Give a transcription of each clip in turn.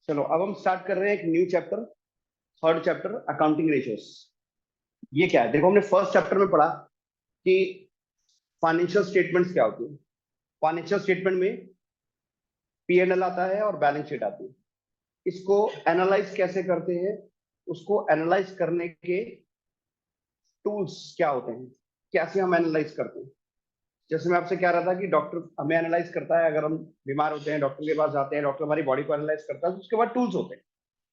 चलो अब हम स्टार्ट कर रहे हैं एक new chapter, third chapter accounting ratios. ये क्या है? देखो, हमने फर्स्ट चैप्टर में पढ़ा कि फाइनेंशियल स्टेटमेंट्स क्या होती है। फाइनेंशियल स्टेटमेंट में P&L आता है और बैलेंस शीट आती है। इसको एनालाइज कैसे करते हैं, उसको एनालाइज करने के टूल्स क्या होते हैं, कैसे हम एनालाइज करते हैं। जैसे मैं आपसे कह रहा था कि डॉक्टर हमें एनालाइज करता है, अगर हम बीमार होते हैं डॉक्टर के पास जाते हैं, डॉक्टर हमारी बॉडी को एनालाइज करता है, तो उसके बाद टूल्स होते हैं।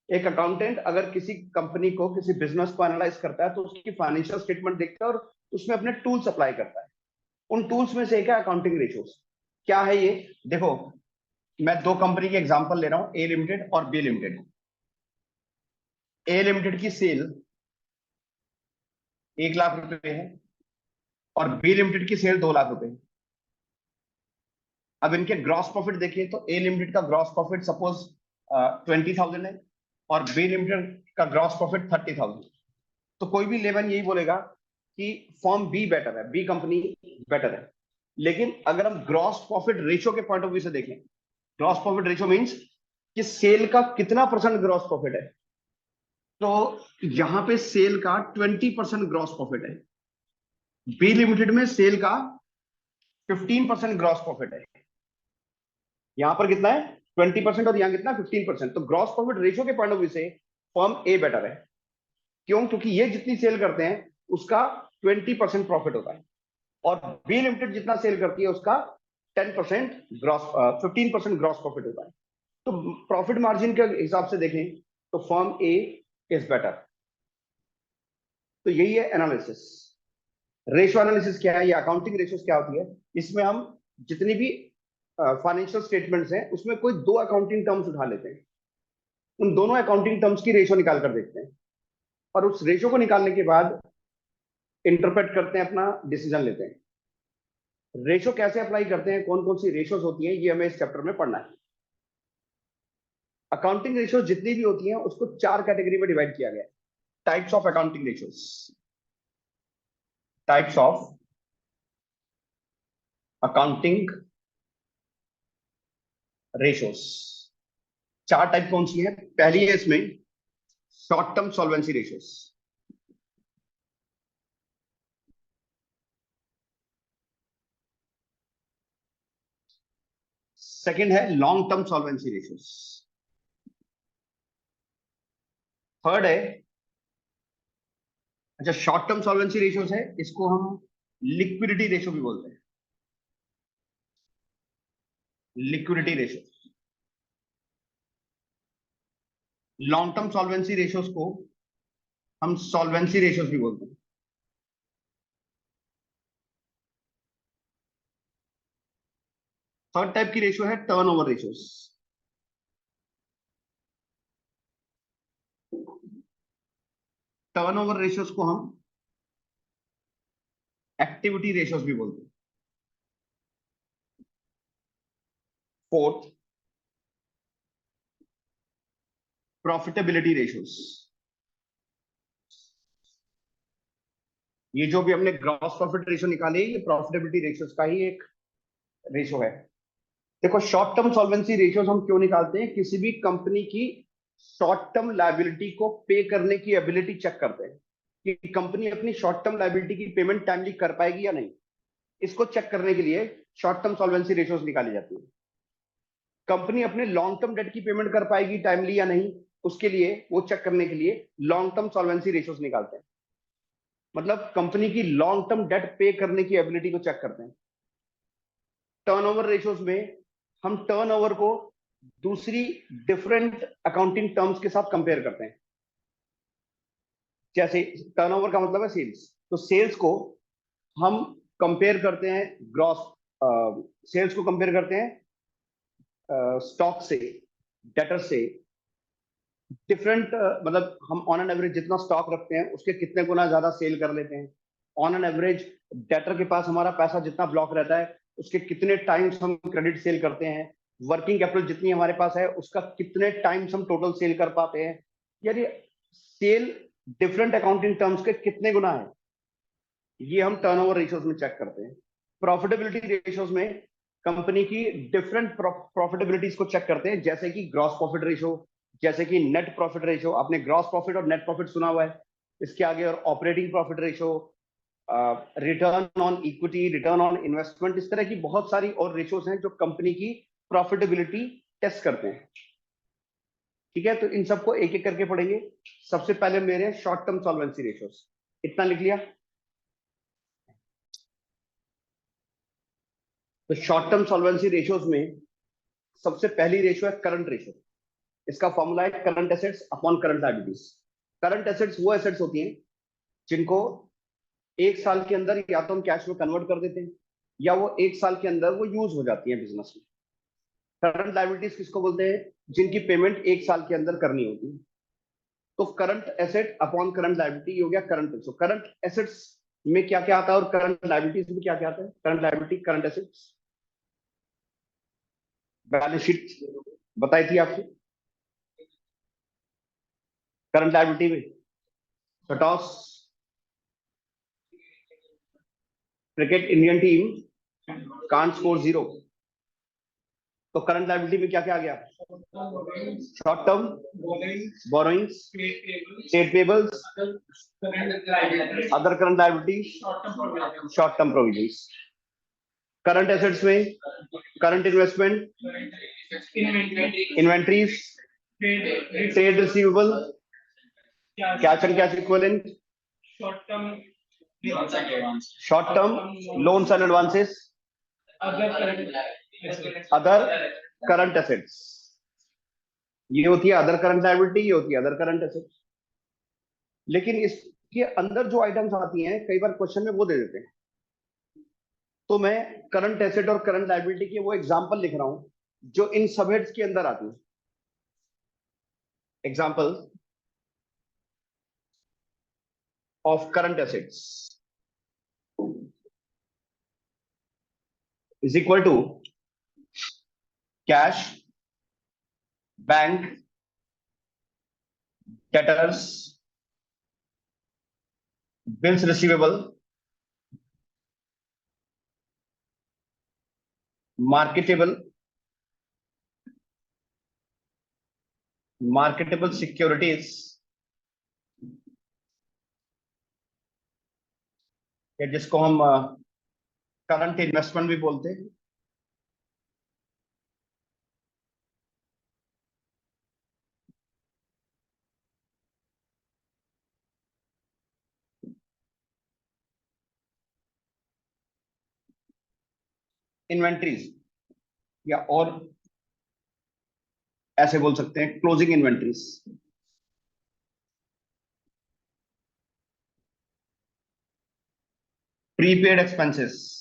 एक अकाउंटेंट अगर किसी कंपनी को, किसी बिजनेस को एनालाइज करता है तो उसकी फाइनेंशियल स्टेटमेंट देखता है और उसमें अपने टूल्स अप्लाई करता है। उन टूल्स में से एक है अकाउंटिंग रेशियोज। क्या है ये? देखो, मैं दो कंपनी के एग्जांपल ले रहा हूं, ए लिमिटेड और बी लिमिटेड। ए लिमिटेड की सेल 1 लाख रुपए है और बी लिमिटेड की सेल 2 लाख रुपए है। अब इनके ग्रॉस प्रॉफिट देखिए तो ए लिमिटेड का ग्रॉस प्रॉफिट सपोज 20,000 है और बी लिमिटेड का ग्रॉस प्रॉफिट 30,000। तो कोई भी लेमन यही बोलेगा कि फॉर्म बी बेटर है, बी कंपनी बेटर है। लेकिन अगर हम ग्रॉस प्रॉफिट रेशियो के पॉइंट ऑफ व्यू से देखें, ग्रॉस प्रॉफिट रेशियो मींस कि सेल का कितना परसेंट ग्रॉस प्रॉफिट है, तो यहां पे सेल का 20% ग्रॉस प्रॉफिट है। बी लिमिटेड में सेल का 15% ग्रॉस प्रॉफिट है। यहां पर कितना है? 20% और यहां कितना? 15%। तो ग्रॉस प्रॉफिट रेशियो के पॉइंट ऑफ व्यू से फर्म ए बेटर है। क्यों? क्योंकि ये जितनी सेल करते हैं उसका 20% प्रॉफिट होता है और बी लिमिटेड जितना सेल करती है उसका 10% ग्रॉस 15% ग्रॉस प्रॉफिट होता है। तो प्रॉफिट मार्जिन के हिसाब से देखें तो फर्म ए इज बेटर। तो यही है एनालिसिस। रेशियो एनालिसिस क्या है या अकाउंटिंग रेशियोज क्या होती है? इसमें हम जितनी भी फाइनेंशियल स्टेटमेंट्स हैं उसमें कोई दो अकाउंटिंग टर्म्स उठा लेते हैं, उन दोनों अकाउंटिंग टर्म्स की रेशियो निकाल कर देखते हैं और उस रेशियो को निकालने के बाद इंटरप्रेट करते हैं, अपना डिसीजन लेते हैं। रेशो कैसे अप्लाई करते हैं, कौन कौन सी रेशोज होती हैं, ये हमें इस चैप्टर में पढ़ना है। अकाउंटिंग रेशोज जितनी भी होती हैं उसको 4 कैटेगरी में डिवाइड किया गया है। Types of accounting ratios, types of accounting ratios. 4 type कौन सी है? पहली है इसमें short term solvency ratios, second है long term solvency ratios, third है, अच्छा शॉर्ट टर्म सॉल्वेंसी रेशोज है, इसको हम लिक्विडिटी रेशो भी बोलते हैं, liquidity ratio. Long term solvency ratios को हम सॉल्वेंसी रेशोज भी बोलते हैं। थर्ड टाइप की रेशियो है टर्नओवर रेशियोज। टर्नओवर रेशियोज को हम एक्टिविटी रेशियोज भी बोलते हैं। Fourth, profitability ratios. ये जो भी हमने ग्रॉस प्रॉफिट रेशियो निकाली है ये प्रॉफिटेबिलिटी रेशियोज का ही एक रेशियो है। देखो, शॉर्ट टर्म सॉल्वेंसी रेशियोज हम क्यों निकालते हैं? किसी भी कंपनी की शॉर्ट टर्म लायबिलिटी को पे करने की एबिलिटी चेक करते हैं कि कंपनी अपनी शॉर्ट टर्म लायबिलिटी की पेमेंट टाइमली कर पाएगी या नहीं। इसको चेक करने के लिए शॉर्ट टर्म सॉल्वेंसी रेशियोज निकाली जाती है। कंपनी अपने लॉन्ग टर्म डेट की पेमेंट कर पाएगी टाइमली या नहीं, उसके लिए वो चेक करने के लिए लॉन्ग टर्म सॉल्वेंसी रेशियोज निकालते हैं। मतलब कंपनी की लॉन्ग टर्म डेट पे करने की एबिलिटी को चेक करते हैं। टर्नओवर रेशियोज में हम टर्नओवर को दूसरी डिफरेंट अकाउंटिंग टर्म्स के साथ कंपेयर करते हैं। जैसे टर्नओवर का मतलब है सेल्स, तो सेल्स को हम कंपेयर करते हैं ग्रॉस, सेल्स को कंपेयर करते हैं स्टॉक से, डेटर से, डिफरेंट मतलब हम ऑन एन एवरेज जितना स्टॉक रखते हैं उसके कितने गुना ज्यादा सेल कर लेते हैं। ऑन एन एवरेज डेटर के पास हमारा पैसा जितना ब्लॉक रहता है उसके कितने टाइम्स हम क्रेडिट सेल करते हैं। वर्किंग कैपिटल जितनी हमारे पास है उसका कितने टाइम्स हम टोटल सेल कर पाते हैं। यानी सेल डिफरेंट अकाउंटिंग टर्म्स के कितने गुना है, ये हम टर्नओवर रेशियोज में चेक करते हैं। प्रॉफिटेबिलिटी रेशियोज में कंपनी की डिफरेंट प्रॉफिटेबिलिटीज को चेक करते हैं, जैसे कि ग्रॉस प्रॉफिट रेशियो, जैसे कि नेट प्रॉफिट रेशियो, आपने ग्रॉस प्रॉफिट और नेट प्रॉफिट सुना हुआ है, इसके आगे और operating profit ratio, return on equity, return on investment, इस तरह की बहुत सारी और रेशियोज हैं जो कंपनी की प्रॉफिटेबिलिटी टेस्ट करते हैं। ठीक है, तो इन सबको एक एक करके पढ़ेंगे। सबसे पहले मेरे शॉर्ट टर्म सॉल्वेंसी रेशियोज, इतना लिख लिया। तो शॉर्ट टर्म सॉल्वेंसी रेशियोज में सबसे पहली रेशियो है करंट रेशियो। इसका फॉर्मूला है current assets upon current liabilities. Current assets वो एसेट्स होती हैं जिनको एक साल के अंदर या तो हम कैश में कन्वर्ट कर देते हैं, या वो एक साल के अंदर वो यूज हो जाती है बिजनेस में। करंट लायबिलिटीज किसको बोलते हैं? जिनकी पेमेंट एक साल के अंदर करनी होती है। तो current asset upon current liability हो गया करंट रेशियो। करंट एसेट्स में क्या क्या आता है और करंट लायबिलिटीज में क्या क्या आता है? Current liability, current assets, balance sheet बताई थी आपको। करंट लायबिलिटी में सटॉस, cricket Indian team can't score 0। तो करंट लायबिलिटी में क्या क्या आ गया? Short term borrowings, trade payables, other current liability, short term provisions. Current assets में current investment, inventories, trade receivable, cash and cash equivalent, short term loans and advances, other current assets. ये होती है other current liability, ये होती है other current assets. लेकिन इसके अंदर जो आइटम्स आती हैं कई बार क्वेश्चन में वो दे देते हैं, तो मैं करंट एसेट और करंट लायबिलिटी के वो एग्जांपल लिख रहा हूं जो इन सब हेड्स के अंदर आती है। Example of current assets is equal to cash, bank, debtors, bills receivable, marketable, marketable securities, या जिसको हम करंट इन्वेस्टमेंट भी बोलते हैं, इन्वेंट्रीज, या और ऐसे बोल सकते हैं closing inventories, prepaid expenses,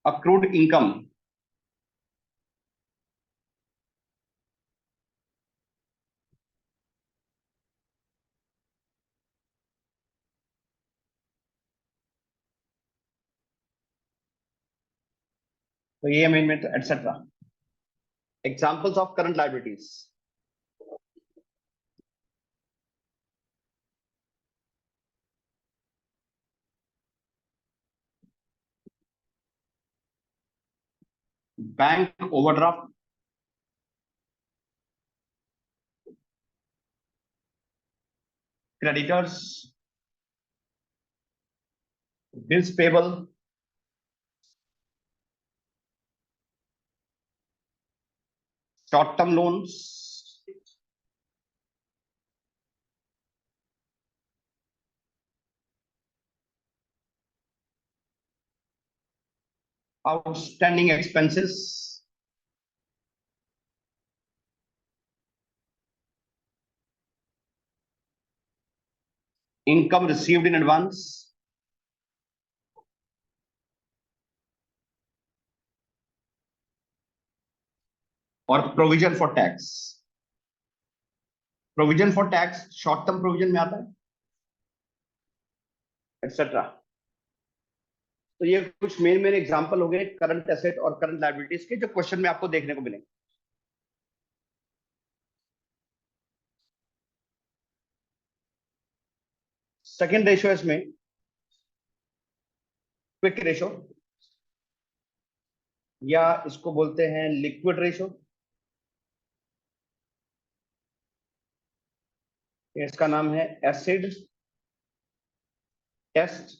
accrued income, तो ये amendment etcetera. Examples of current liabilities, bank overdraft, creditors, bills payable, short term loans, outstanding expenses, income received in advance, और provision for tax. Provision for tax short term provision में आता है, etcetera. तो ये कुछ main main example हो गए current asset और करंट लायबिलिटीज के, जो क्वेश्चन में आपको देखने को मिलेंगे। सेकेंड रेशियो इसमें क्विक रेशियो, या इसको बोलते हैं लिक्विड रेशो। इसका नाम है acid test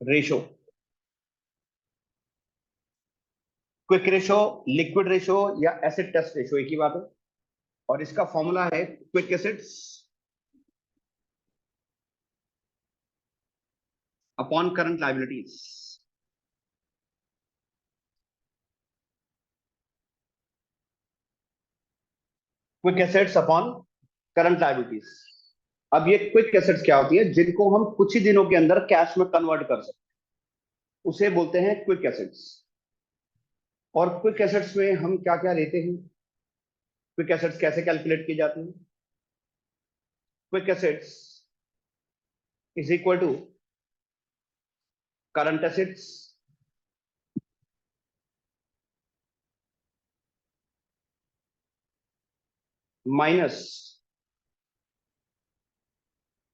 ratio. Quick ratio, liquid ratio या एसिड टेस्ट रेशो एक ही बात है। और इसका फॉर्मूला है quick assets upon current liabilities. Quick assets upon current liabilities. अब ये क्विक एसेट्स क्या होती है, जिनको हम कुछ ही दिनों के अंदर कैश में कन्वर्ट कर सकते हैं, उसे बोलते हैं क्विक एसेट्स। और क्विक एसेट्स में हम क्या क्या लेते हैं, क्विक एसेट्स कैसे कैलकुलेट की जाती है। Quick assets is equal to current assets minus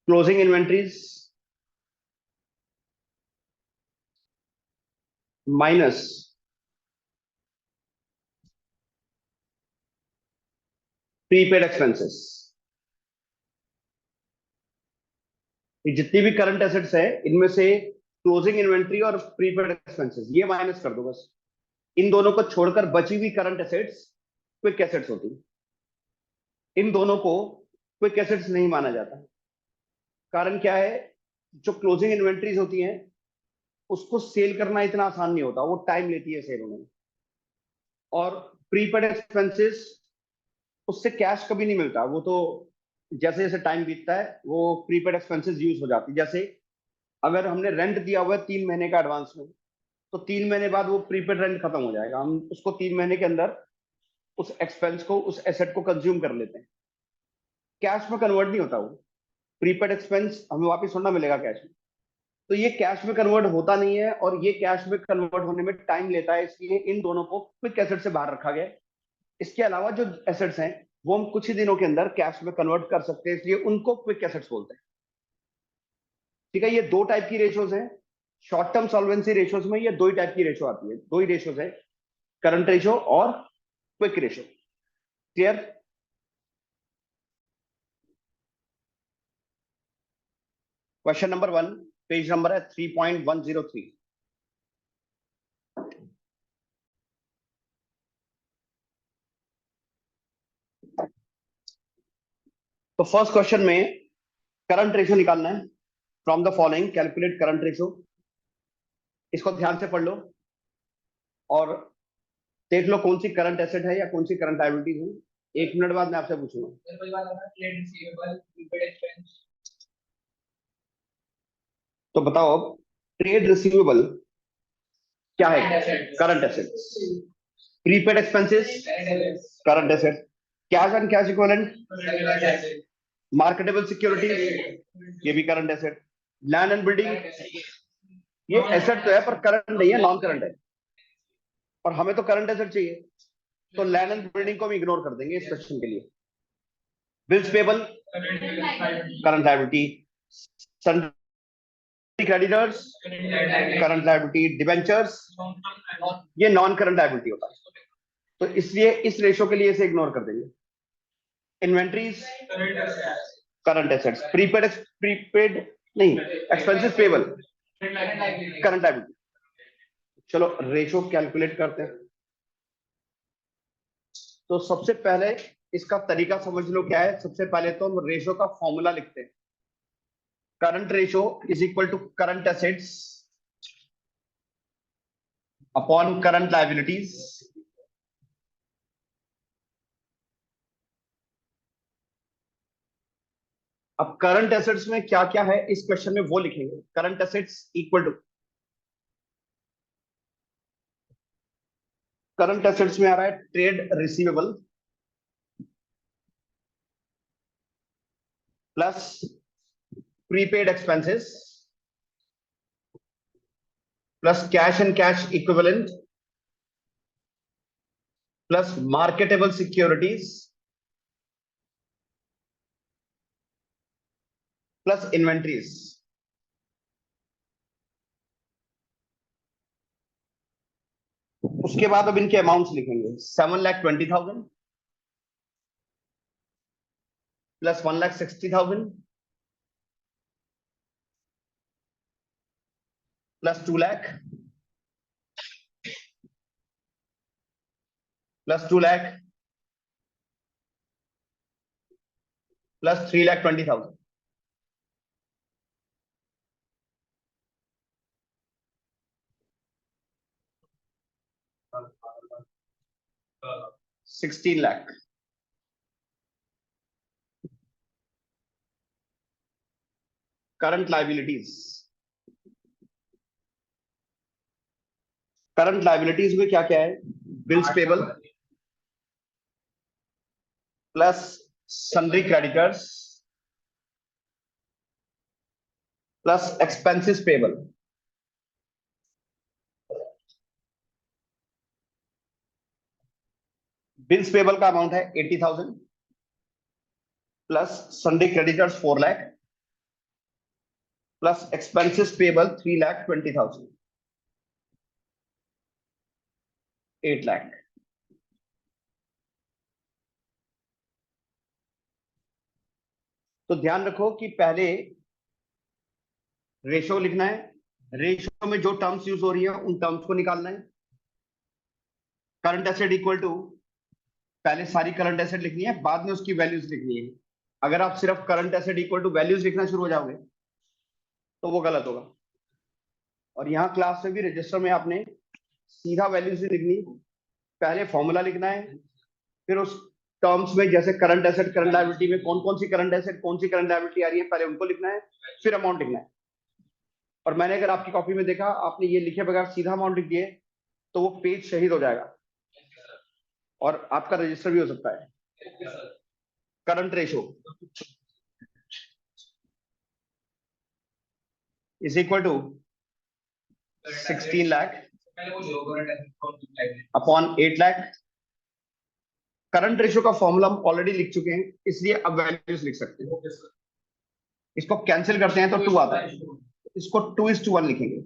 closing inventories minus prepaid expenses. ये जितनी भी करंट एसेट्स है, इनमें से क्लोजिंग इन्वेंट्री और प्रीपेड एक्सपेंसेस ये माइनस कर दो बस। इन दोनों को छोड़कर बची हुई करंट एसेट्स क्विक एसेट्स होती है। इन दोनों को क्विक एसेट्स नहीं माना जाता। कारण क्या है, जो क्लोजिंग इन्वेंट्रीज होती हैं उसको सेल करना इतना आसान नहीं होता, वो टाइम लेती है सेल होने में। और प्रीपेड एक्सपेंसेस, उससे कैश कभी नहीं मिलता, वो तो जैसे जैसे टाइम बीतता है वो प्रीपेड एक्सपेंसेस यूज हो जाती है। जैसे अगर हमने रेंट दिया हुआ है 3 महीने का एडवांस में, तो 3 महीने बाद वो प्रीपेड रेंट खत्म हो जाएगा, हम उसको 3 महीने के अंदर उस एक्सपेंस को, उस एसेट को कंज्यूम कर लेते हैं। कैश में कन्वर्ट नहीं होता वो। प्रीपेड एक्सपेंस हमें वापस थोड़ा मिलेगा कैश में। तो ये कैश में कन्वर्ट होता नहीं है, और ये कैश में कन्वर्ट होने में टाइम लेता है, इसलिए इन दोनों को क्विक एसेट से बाहर रखा गया है। इसके अलावा जो एसेट्स हैं वो हम कुछ ही दिनों के अंदर कैश में कन्वर्ट कर सकते हैं, इसलिए उनको क्विक एसेट्स बोलते हैं। ठीक है, ये दो टाइप की रेशोज हैं। शॉर्ट टर्म सॉल्वेंसी रेशोज में ये दो ही टाइप की रेशो आती है, दो ही रेशोज है, करंट रेशो और quick ratio. Clear. Question number 1, page number है 3.103। तो फर्स्ट क्वेश्चन में करंट रेशो निकालना है। From the following calculate current ratio. इसको ध्यान से पढ़ लो और देख लो कौन सी करंट एसेट है या कौन सी करंट लायबिलिटीज है। 1 मिनट बाद मैं आपसे पूछूंगा। तो बताओ अब, ट्रेड रिसीवेबल क्या है? Current asset. Prepaid expenses current asset. Cash and cash equivalent marketable securities ये भी current asset. Land and building ये एसेट तो है पर करंट नहीं है, नॉन करंट है, और हमें तो करंट एसेट चाहिए, तो लैंड एंड बिल्डिंग को हम इग्नोर कर देंगे इस क्वेश्चन के लिए। Bills payable current liability. Creditors current liability. Debentures ये नॉन करंट लायबिलिटी होता है, तो इसलिए इस रेशो के लिए इसे इग्नोर कर देंगे। Inventories current assets. Prepaid prepaid नहीं, एक्सपेंसेस पेबल करंट लायबिलिटी। चलो रेशो कैलकुलेट करते हैं। तो सबसे पहले इसका तरीका समझ लो क्या है। सबसे पहले तो हम रेशो का फॉर्मूला लिखते हैं। Current ratio is equal to current assets upon current liabilities. अब करंट एसेट्स में क्या क्या है इस क्वेश्चन में वो लिखेंगे। Current assets equal to, current assets में आ रहा है trade receivable plus prepaid expenses plus cash and cash equivalent plus marketable securities plus inventories. उसके बाद अब इनके अमाउंट्स लिखेंगे। 7,20,000 plus 1,60,000 plus 2 lakh plus 2 lakh plus 3,20,000। हाँ, 16 lakh. Current liabilities, current liabilities में क्या क्या है? Bills payable plus sundry creditors plus expenses payable. Bills payable का अमाउंट है 80,000 plus sundry creditors 4 lakh plus expenses payable 3,20,000, 8 lakh. तो ध्यान रखो कि पहले रेशो लिखना है, रेशो में जो टर्म्स यूज हो रही है उन टर्म्स को निकालना है। करंट एसेट इक्वल टू, पहले सारी करंट एसेट लिखनी है, बाद में उसकी वैल्यूज लिखनी है। अगर आप सिर्फ current asset equal to values लिखना शुरू हो जाओगे तो वो गलत होगा। और यहाँ क्लास में भी रजिस्टर में आपने सीधा वैल्यूज नहीं लिखनी, पहले फॉर्मूला लिखना है, फिर उस टर्म्स में जैसे करंट एसेट करंट लायबिलिटी में कौन कौन सी करंट एसेट कौन सी करंट लायबिलिटी आ रही है पहले उनको लिखना है, फिर अमाउंट लिखना है। और मैंने अगर आपकी कॉपी में देखा आपने ये लिखे बगैर सीधा अमाउंट लिख दिए तो वो पेज शहीद हो जाएगा और आपका रजिस्टर भी हो सकता है। Current ratio is equal to 16 lakh upon 8 lakh. Current ratio का फॉर्मूला हम ऑलरेडी लिख चुके हैं इसलिए अब वैल्यूज लिख सकते हैं। इसको कैंसिल करते हैं तो 2 आता है, इसको 2:1 लिखेंगे।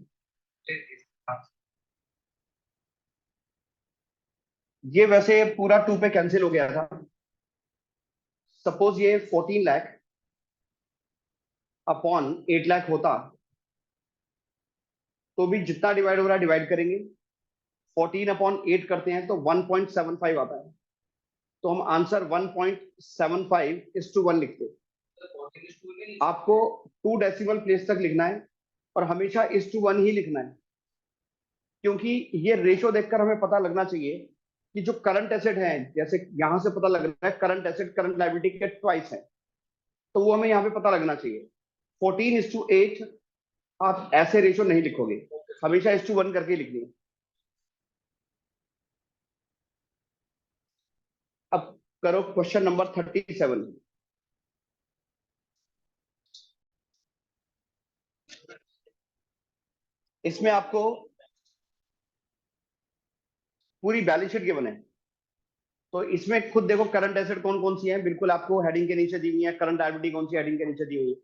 ये वैसे पूरा 2 पे कैंसिल हो गया था। सपोज ये 14 लाख अपॉन 8 लाख होता तो भी जितना डिवाइड हो रहा है डिवाइड करेंगे, 14 अपॉन 8 करते हैं तो 1.75 आता है, तो हम आंसर 1.75:1 लिखते हैं। आपको 2 डेसिमल प्लेस तक लिखना है और हमेशा 1:1 ही लिखना है, क्योंकि ये रेशो देखकर हमें पता लगना चाहिए कि जो करंट एसेट है, जैसे यहां से पता लग रहा है करंट एसेट करंट लायबिलिटी के ट्वाइस है, तो वो हमें यहाँ पे पता लगना चाहिए। 14:8 आप ऐसे रेशो नहीं लिखोगे, हमेशा 1:1 करके लिखनी है। अब करो क्वेश्चन नंबर 37। इसमें आपको पूरी बैलेंस शीट गिवन है, तो इसमें खुद देखो करंट एसेट कौन कौन सी है, बिल्कुल आपको हेडिंग के नीचे दी हुई है। करंट लायबिलिटी कौन सी हेडिंग के नीचे दी हुई है,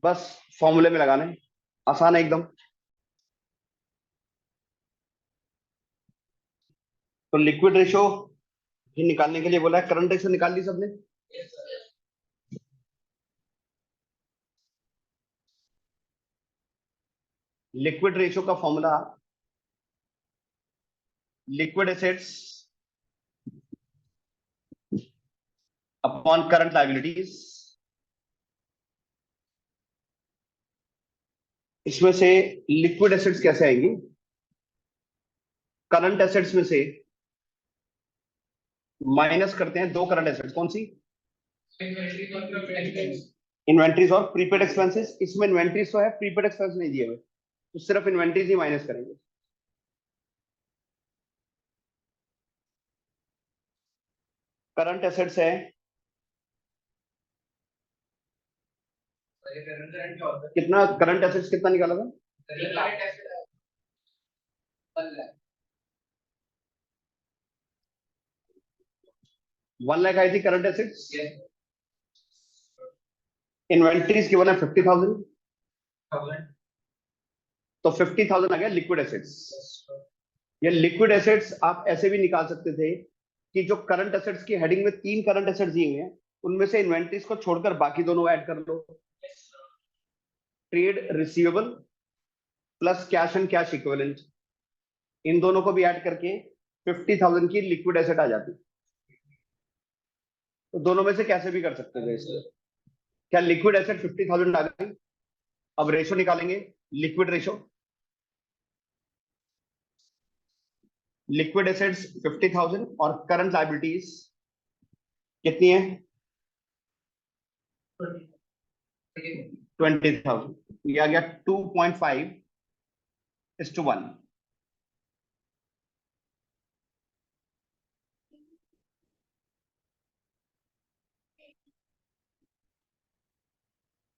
बस फॉर्मूले में लगाना है, आसान है एकदम। तो लिक्विड रेशो ही निकालने के लिए बोला है, करंट रेशो निकाल ली सबने? लिक्विड रेशो का formula, liquid assets upon current liabilities. इसमें से लिक्विड एसेट्स कैसे आएंगी? करंट एसेट्स में से माइनस करते हैं दो करंट एसेट्स, कौन सी? इन्वेंट्रीज और प्रीपेड एक्सपेंसेस। इसमें इन्वेंट्रीज तो है, प्रीपेड एक्सपेंस नहीं दिए हुए, तो सिर्फ इन्वेंट्रीज ही माइनस करेंगे। करंट एसेट्स है, कितना करंट एसेट्स कितना निकाला था? 1 लाख आई थी करंट एसेट्स। इन्वेंट्रीज गिवन है 50,000, तो 50,000 आ गया लिक्विड एसेट्स। ये लिक्विड एसेट्स आप ऐसे भी निकाल सकते थे कि जो करंट एसेट्स की हेडिंग में 3 करंट एसेट्स दिए हुए हैं, उनमें से इन्वेंट्रीज को छोड़कर बाकी दोनों ऐड कर लो। Trade receivable plus cash and cash equivalent, इन दोनों को भी ऐड करके 50,000 की लिक्विड एसेट आ जाती। तो दोनों में से कैसे भी कर सकते थे इसको। क्या लिक्विड एसेट 50,000 आ गई। अब रेशो निकालेंगे, लिक्विड रेशो। लिक्विड एसेट्स 50,000 और करंट लायबिलिटीज कितनी है? 20,000। ये आ गया 2.5:1।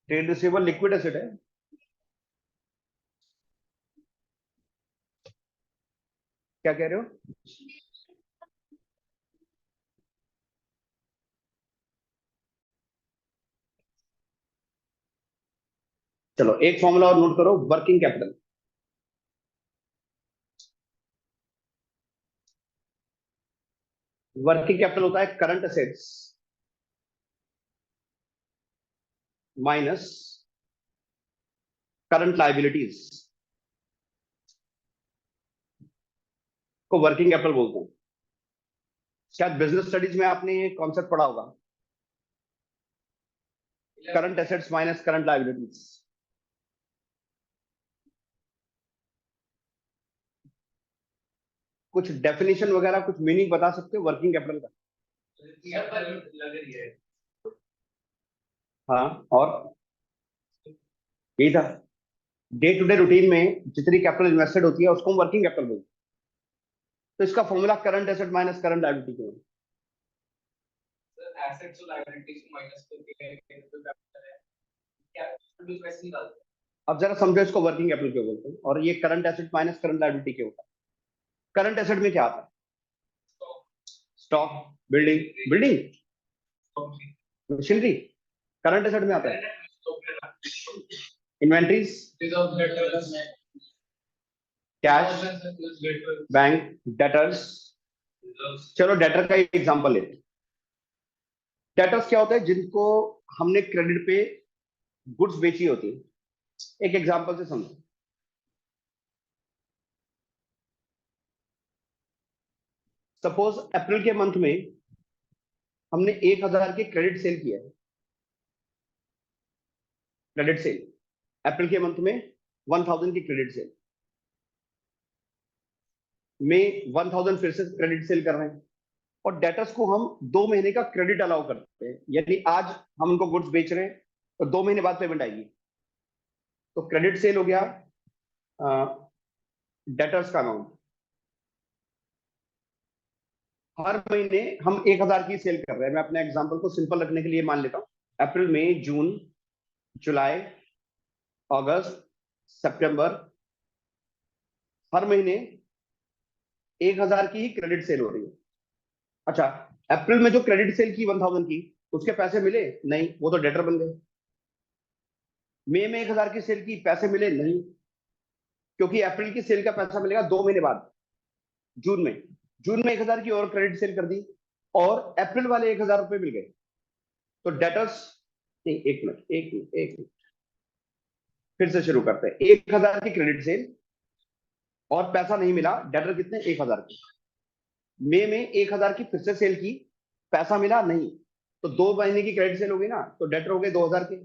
ट्रेड रिसीवेबल लिक्विड एसेट है। क्या कह रहे हो? चलो एक फॉर्मूला और नोट करो, वर्किंग कैपिटल। वर्किंग कैपिटल होता है current assets minus current liabilities को वर्किंग कैपिटल बोलते हैं। शायद बिजनेस स्टडीज में आपने ये कॉन्सेप्ट पढ़ा होगा, current assets minus current liabilities. कुछ डेफिनेशन वगैरह, कुछ मीनिंग बता सकते हो वर्किंग कैपिटल का? लग रही है। हाँ, और यही था। डे टू डे रूटीन में जितनी कैपिटल इन्वेस्टेड होती है उसको हम वर्किंग कैपिटल बोलते हैं। तो इसका formula current asset minus current liability क्यों है? एसेट्स और लायबिलिटीज को माइनस करके जो कैपिटल है, क्या भी पैसे निकालते अब जरा समझो इसको वर्किंग कैपिटल क्यों बोलते हैं, और ये current asset minus current liability क्यों होता है? करंट एसेट में क्या आता है? Stock, building, machinery current asset में आता है। Inventories, cash, bank, debtors. चलो डेटर का एग्जांपल लेते हैं। डेटर्स क्या होता है? जिनको हमने क्रेडिट पे गुड्स बेची होती है। एक एग्जांपल से समझो। सपोज अप्रैल के मंथ में हमने 1,000 के क्रेडिट सेल किया है। क्रेडिट सेल अप्रैल के मंथ में 1,000 की क्रेडिट सेल में 1,000 फिर से क्रेडिट सेल कर रहे हैं। और डेटर्स को हम 2 महीने का क्रेडिट अलाउ करते हैं, यानी आज हम उनको गुड्स बेच रहे हैं तो 2 महीने बाद पेमेंट आएगी। तो क्रेडिट सेल हो गया डेटर्स का अमाउंट। हर महीने हम 1,000 की सेल कर रहे हैं। मैं अपने एग्जांपल को सिंपल रखने के लिए मान लेता हूं, अप्रैल, मई, जून, जुलाई, अगस्त, सितंबर, हर महीने 1,000 की ही क्रेडिट सेल हो रही है। अच्छा, अप्रैल में जो क्रेडिट सेल की 1,000 की, उसके पैसे मिले नहीं, वो तो डेटर बन गए। मई में 1,000 की सेल की, पैसे मिले नहीं, क्योंकि अप्रैल की सेल का पैसा मिलेगा 2 महीने बाद, जून में 1,000 की और क्रेडिट सेल कर दी और अप्रैल वाले 1,000 रुपए मिल गए। तो डेटर्स, नहीं, एक मिनट फिर से शुरू करते हैं। 1,000 की क्रेडिट सेल और पैसा नहीं मिला, डेटर कितने? 1,000 की। मई में 1,000 की फिर से सेल की, पैसा मिला नहीं, तो 2 महीने की क्रेडिट सेल हो गई ना, तो डेटर हो गए 2,000 के।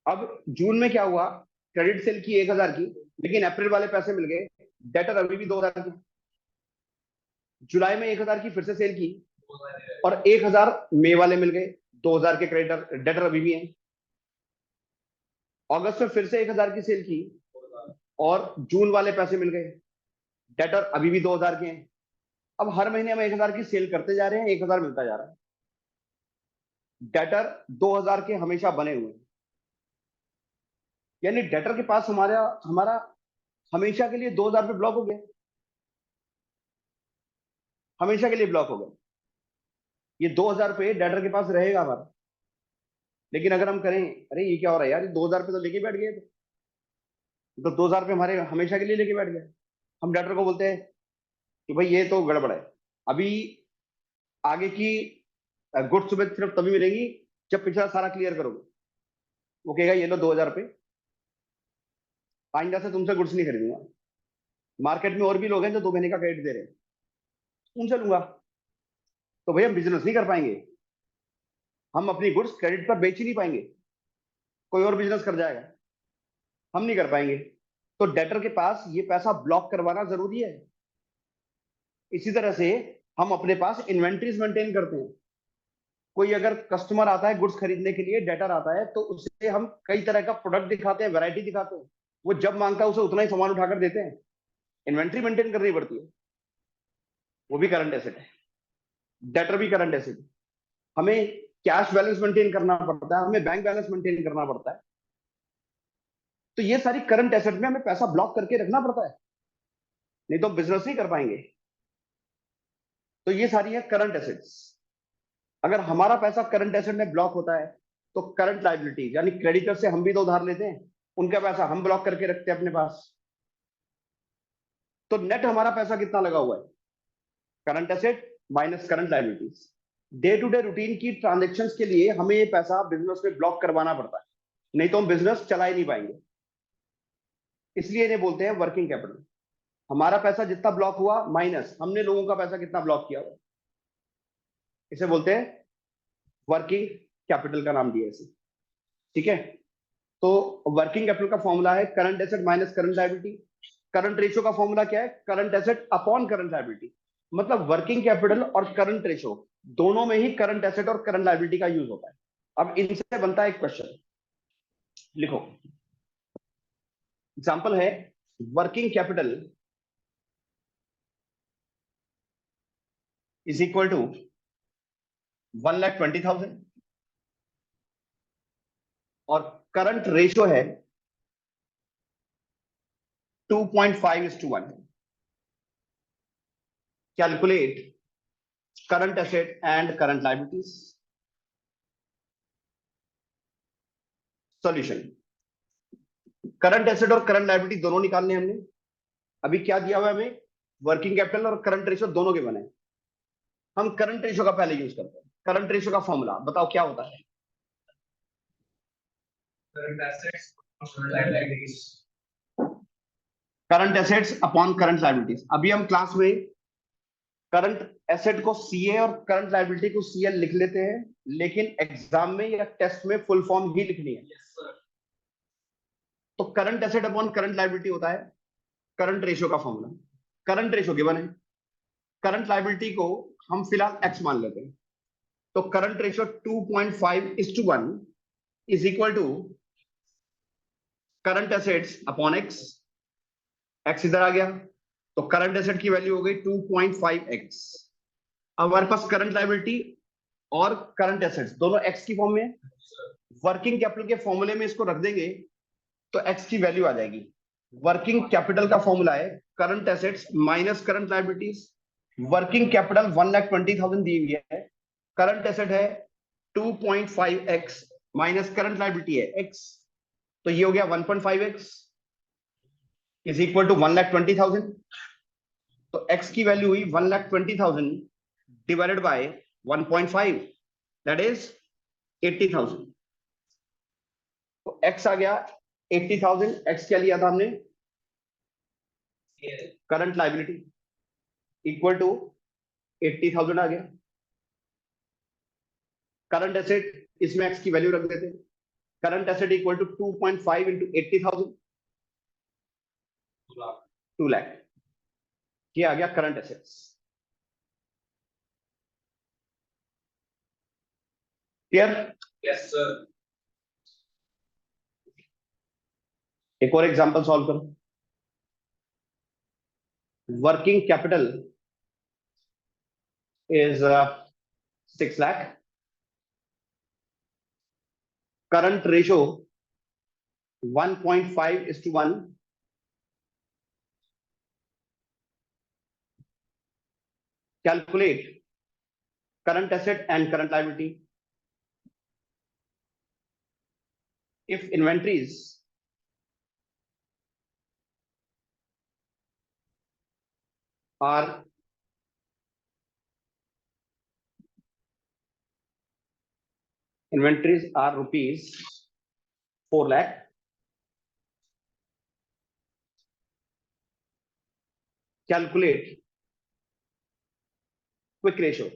अब जून में क्या हुआ? क्रेडिट सेल की 1,000 की, लेकिन अप्रैल वाले पैसे मिल गए, डेटर अभी भी 2,000 की। जुलाई में 1,000 की फिर से सेल की और 1,000 मई वाले मिल गए, 2,000 के क्रेडिटर, डेटर अभी भी हैं। अगस्त में फिर से 1,000 की सेल की और जून वाले पैसे मिल गए, डेटर अभी भी 2,000 के हैं। अब हर महीने हम 1,000 की सेल करते जा रहे हैं, 1,000 मिलता जा रहा है। डेटर 2,000 के हमेशा बने हुए हैं, यानी डेटर के पास हमारा हमारा हमेशा के लिए 2,000 रुपये ब्लॉक हो गए, हमेशा के लिए ब्लॉक हो गए। ये 2,000 रुपये डेटर के पास रहेगा हमारा। लेकिन अगर हम करें, अरे ये क्या हो रहा है यार, ये 2,000 रुपये तो लेके बैठ गए थे, तो 2,000 रुपये हमारे हमेशा के लिए लेके बैठ गए। हम डेटर को बोलते हैं कि भाई ये तो गड़बड़ है, अभी आगे की गुड्स तुम्हें सिर्फ तभी मिलेगी जब पिछला सारा क्लियर करोगे। वो कहेगा ये लो 2,000 रुपये, आइंदा से तुमसे गुड्स नहीं खरीदूंगा। मार्केट में और भी लोग हैं जो 2 महीने का क्रेडिट दे रहे हैं, उनसे लूंगा। तो भैया हम बिजनेस नहीं कर पाएंगे, हम अपनी गुड्स क्रेडिट पर बेच ही नहीं पाएंगे, कोई और बिजनेस कर जाएगा, हम नहीं कर पाएंगे। तो डेटर के पास ये पैसा ब्लॉक करवाना जरूरी है। इसी तरह से हम अपने पास इन्वेंट्रीज मेंटेन करते हैं। कोई अगर कस्टमर आता है गुड्स खरीदने के लिए, डेटर आता है, तो उसे हम कई तरह का प्रोडक्ट दिखाते हैं, वैरायटी दिखाते हैं। वो जब मांगता है उसे उतना ही सामान उठाकर देते हैं। इन्वेंट्री मेंटेन करनी पड़ती है, वो भी करंट एसेट है, डेटर भी करंट एसेट है। हमें कैश बैलेंस मेंटेन करना पड़ता है, हमें बैंक बैलेंस मेंटेन करना पड़ता है। तो ये सारी करंट एसेट में हमें पैसा ब्लॉक करके रखना पड़ता है, नहीं तो बिजनेस नहीं कर पाएंगे। तो ये सारी है करंट एसेट्स। अगर हमारा पैसा करंट एसेट में ब्लॉक होता है तो करंट लायबिलिटी यानी क्रेडिटर से हम भी तो उधार लेते हैं, उनका पैसा हम ब्लॉक करके रखते हैं अपने पास। तो नेट हमारा पैसा कितना लगा हुआ है, current asset minus current liabilities. Day to day routine की ट्रांजेक्शन्स के लिए हमें ये पैसा बिजनेस में ब्लॉक करवाना पड़ता है, नहीं तो हम बिजनेस चला ही नहीं पाएंगे। इसलिए इन्हें बोलते हैं वर्किंग कैपिटल। हमारा पैसा जितना ब्लॉक हुआ माइनस हमने लोगों का पैसा कितना ब्लॉक किया हुआ, इसे बोलते हैं वर्किंग कैपिटल का नाम दिया इसे। ठीक है, तो वर्किंग कैपिटल का फॉर्मूला है current asset minus current liability. Current ratio का फॉर्मूला क्या है, current asset upon current liability. मतलब वर्किंग कैपिटल और करंट रेशियो दोनों में ही करंट एसेट और करंट लायबिलिटी का यूज होता है। अब इनसे बनता है एक क्वेश्चन, लिखो। एग्जांपल है working capital is equal to 1,20,000 और करंट रेशियो है 2.5:1। Calculate current asset and current liabilities. Solution, current asset और करंट लायबिलिटी दोनों निकालने हमने। अभी क्या दिया हुआ है हमें, वर्किंग कैपिटल और करंट रेशियो दोनों के बने। हम करंट रेशियो का पहले यूज करते हैं। करंट रेशियो का फॉर्मूला बताओ क्या होता है। Current assets, liabilities. Current assets upon current liabilities. अभी हम क्लास में करंट एसेट को सीए और करंट लायबिलिटी को सीएल लिख लेते हैं, लेकिन एग्जाम में या टेस्ट में फुल फॉर्म ही लिखनी है। Yes, sir. तो current asset upon current liability होता है करंट रेशियो का फॉर्मूला। करंट रेशियो गिवन है, करंट लायबिलिटी को हम फिलहाल एक्स मान लेते हैं। तो current ratio 2.5:1 is equal to current assets upon x. X इधर आ गया तो करंट एसेट की वैल्यू हो गई 2.5x। अब हमारे पास करंट लायबिलिटी और करंट एसेट्स दोनों एक्स की फॉर्म में है। वर्किंग कैपिटल के फॉर्मूले में इसको रख देंगे तो एक्स की वैल्यू आ जाएगी। वर्किंग कैपिटल का फॉर्मूला है current assets minus current liabilities. Working capital 1,20,000 दी हुई है, करंट एसेट है 2.5x माइनस करंट लायबिलिटी है x, तो ये हो गया 1.5x इज इक्वल टू 1,20,000। तो x की वैल्यू हुई 1,20,000 डिवाइडेड बाय 1.5, दैट इज 80,000। तो x आ गया 80,000। x क्या लिया था हमने, Yes. Current liability equal to 80,000 आ गया। करंट एसेट इसमें x की वैल्यू रख देते हैं, current asset equal to 2.5 into 80,000, 2 lakh. ये आ गया current assets. Clear? Yes, sir. एक और एग्जांपल सॉल्व करो। Working capital is 6 lakh. Current ratio 1.5:1. Calculate current asset and current liability. If inventories are inventories are rupees 4 lakh. Calculate quick ratio.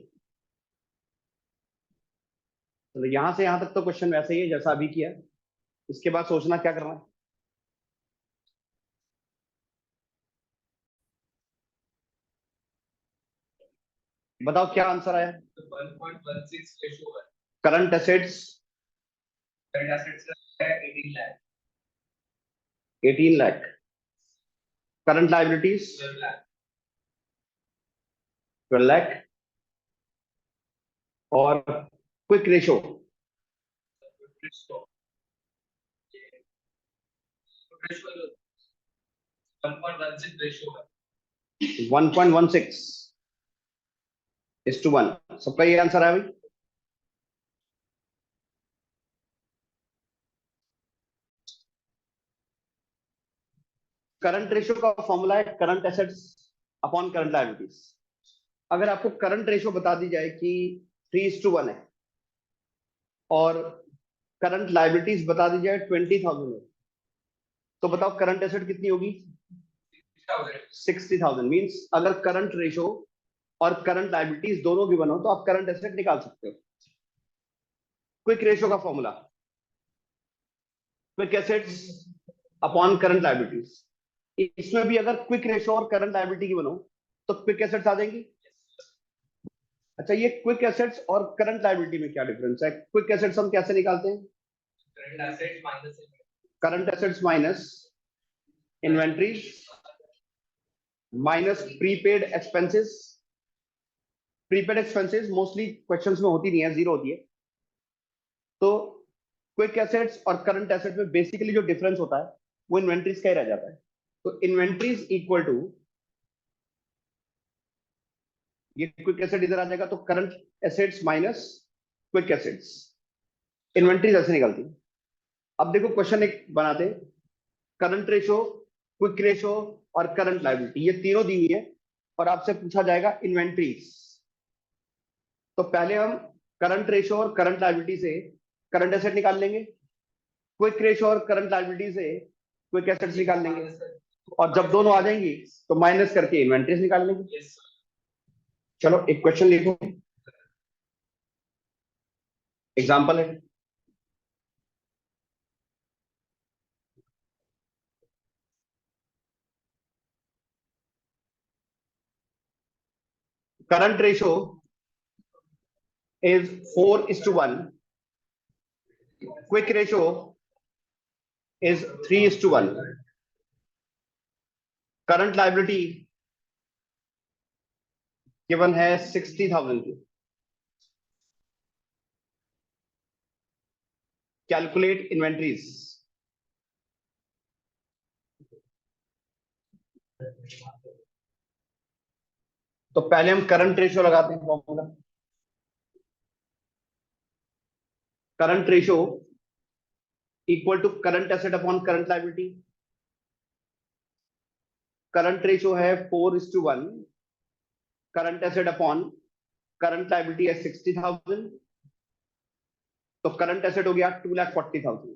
तो यहां से यहां तक तो क्वेश्चन वैसे ही है जैसा अभी किया। इसके बाद सोचना क्या करना है। बताओ क्या आंसर आया। 1.16 रेशियो है। करंट एसेट्स करंट एसेट्स है 18 लाख 18 लाख, करंट लाइबिलिटीज 12 लाख 12 लाख, और क्विक रेशो रेशियो 1.16 रेशियो है। 1.16 is to 1। सबका ये आंसर है भाई। करंट रेशियो का फॉर्मूला है current assets upon current liabilities. अगर आपको करंट रेशियो बता दी जाए कि 3:1 है और करंट लायबिलिटीज बता दी जाए 20,000 है, तो बताओ करंट एसेट कितनी होगी। 60,000। मींस अगर करंट रेशियो और करंट लायबिलिटीज दोनों गिवन हो तो आप करंट एसेट निकाल सकते हो। क्विक रेशियो का formula quick assets upon current liabilities. इसमें भी अगर क्विक रेशियो और करंट लायबिलिटी की बनो तो क्विक एसेट्स आ जाएंगी। अच्छा, ये क्विक एसेट्स और करंट लायबिलिटी में क्या डिफरेंस है। क्विक एसेट्स हम कैसे निकालते हैं। Current assets minus inventories minus prepaid expenses. Prepaid expenses mostly questions में होती नहीं है, जीरो होती है। तो क्विक एसेट्स और करंट एसेट्स में बेसिकली जो डिफरेंस होता है वो इन्वेंट्रीज का ही रह जाता है। तो इन्वेंट्रीज इक्वल टू, ये क्विक एसेट इधर आ जाएगा तो current assets minus quick assets. Inventories ऐसे निकलती है। अब देखो क्वेश्चन एक बनाते हैं। करंट रेशो, क्विक रेशो और करंट लायबिलिटी, ये तीनों दी हुई है और आपसे पूछा जाएगा इन्वेंट्रीज। तो पहले हम करंट रेशो और करंट लायबिलिटी से करंट एसेट निकाल लेंगे, क्विक रेशो और करंट लायबिलिटी से क्विक एसेट्स निकाल लेंगे, और जब दोनों आ जाएंगी तो माइनस करके इन्वेंट्रीज निकाल लेंगे। चलो एक क्वेश्चन लिखो, एग्जांपल है। Current ratio is 4:1, quick ratio is 3:1, current liability given है 60,000 की। Calculate inventories. तो पहले हम करंट रेशियो लगाते हैं formula. Current ratio equal to current asset upon current liability. Current ratio है 4:1, current asset upon current liability है 60,000, तो करंट एसेट हो गया 2,40,000।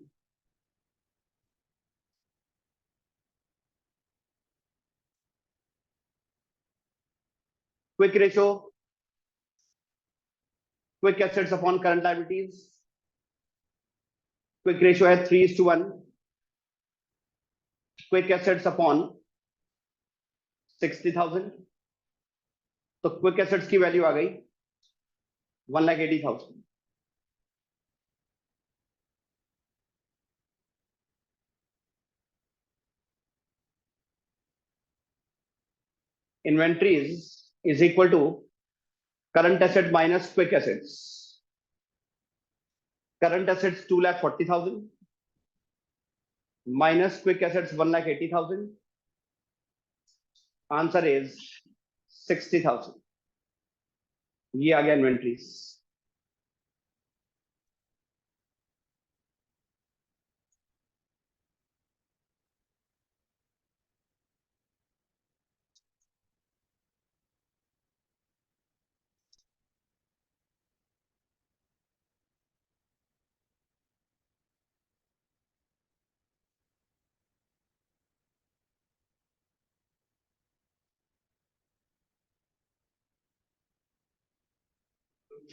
Quick ratio, quick assets upon current liabilities. Quick ratio है 3:1, क्विक एसेट्स अपॉन 60,000, तो quick assets की value आ गई 1,80,000। Inventories is equal to current asset minus quick assets. Current assets 2,40,000 minus quick assets 1,80,000। Answer is 60,000। ये आ गया inventories.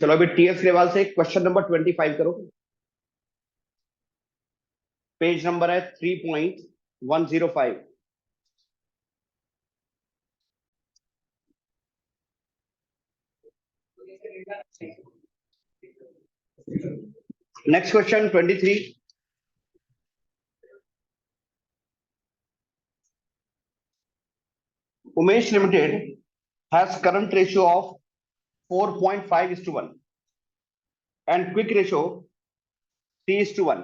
चलो अभी टीएस ग्रेवाल से क्वेश्चन नंबर 25 करो। पेज नंबर है 3.105। Next question 23। Umesh Limited has current ratio of 4.5:1 and quick ratio 3:1.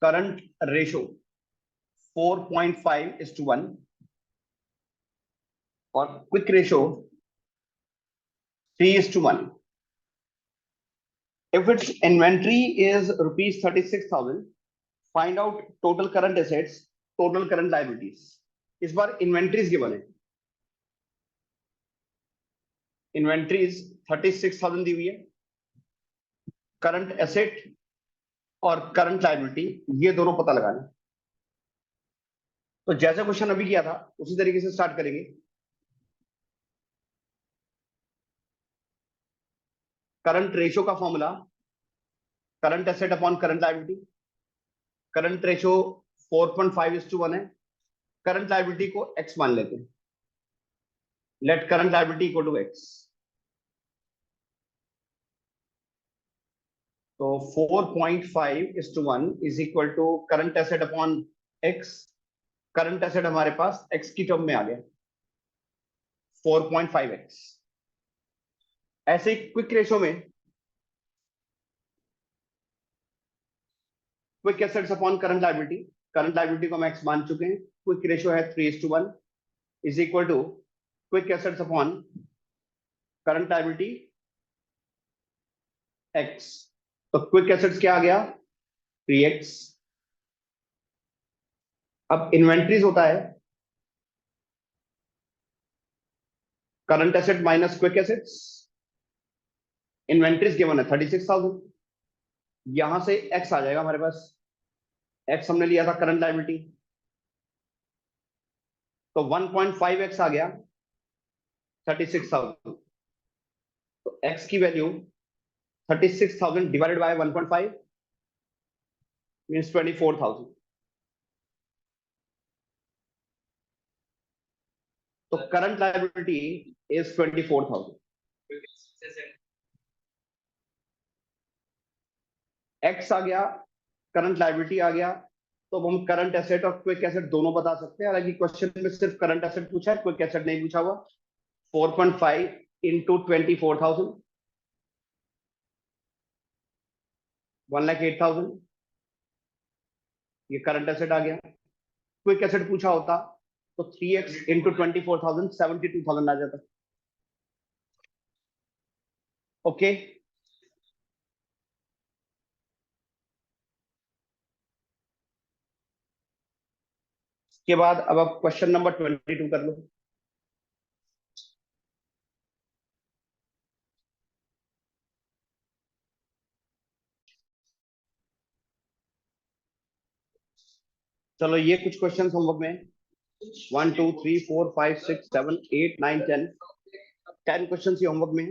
Current ratio 4.5:1 और quick ratio 3:1. If its inventory is rupees 36,000, find out total current assets, total current liabilities. इस बार inventories given है। Inventories 36,000 दी हुई है। Current asset और current liability ये दोनों पता लगाना। तो जैसा क्वेश्चन अभी किया था उसी तरीके से स्टार्ट करेंगे। करंट रेशियो का formula current asset upon current liability. Current ratio 4.5:1 है। करंट लायबिलिटी को x मान लेते हैं। Let current liability equal to x। तो 4.5:1 is equal to current asset upon x। Current asset हमारे पास x की टर्म में आ गया 4.5x। ऐसे क्विक रेशियो में quick assets upon current liability. Current liability को हम x मान चुके हैं। क्विक रेशियो है 3:1 is equal to quick assets upon current liability x। तो क्विक एसेट्स क्या आ गया 3x। अब इन्वेंट्रीज होता है current asset minus quick assets. Inventories given है 36,000। यहां से x आ जाएगा हमारे पास। x हमने लिया था करंट लायबिलिटी, तो 1.5x आ गया 36,000। तो x की वैल्यू 36,000 डिवाइडेड बाय 1.5 मींस 24,000। तो करंट लायबिलिटी इज 24,000। x आ गया, करंट लायबिलिटी आ गया, तो अब हम करंट एसेट और क्विक एसेट दोनों बता सकते हैं। हालांकि क्वेश्चन में सिर्फ करंट एसेट पूछा है, क्विक एसेट नहीं पूछा हुआ। 4.5 इंटू 24,000 1,08,000 ये करंट एसेट आ गया। क्विक एसेट पूछा होता तो 3x इंटू 24,000 72,000 आ जाता। ओके के बाद अब आप क्वेश्चन नंबर 22 कर लो। चलो ये कुछ क्वेश्चन होमवर्क में 1 2 3 4 5 6 7 8 9 10 क्वेश्चन ही होमवर्क में।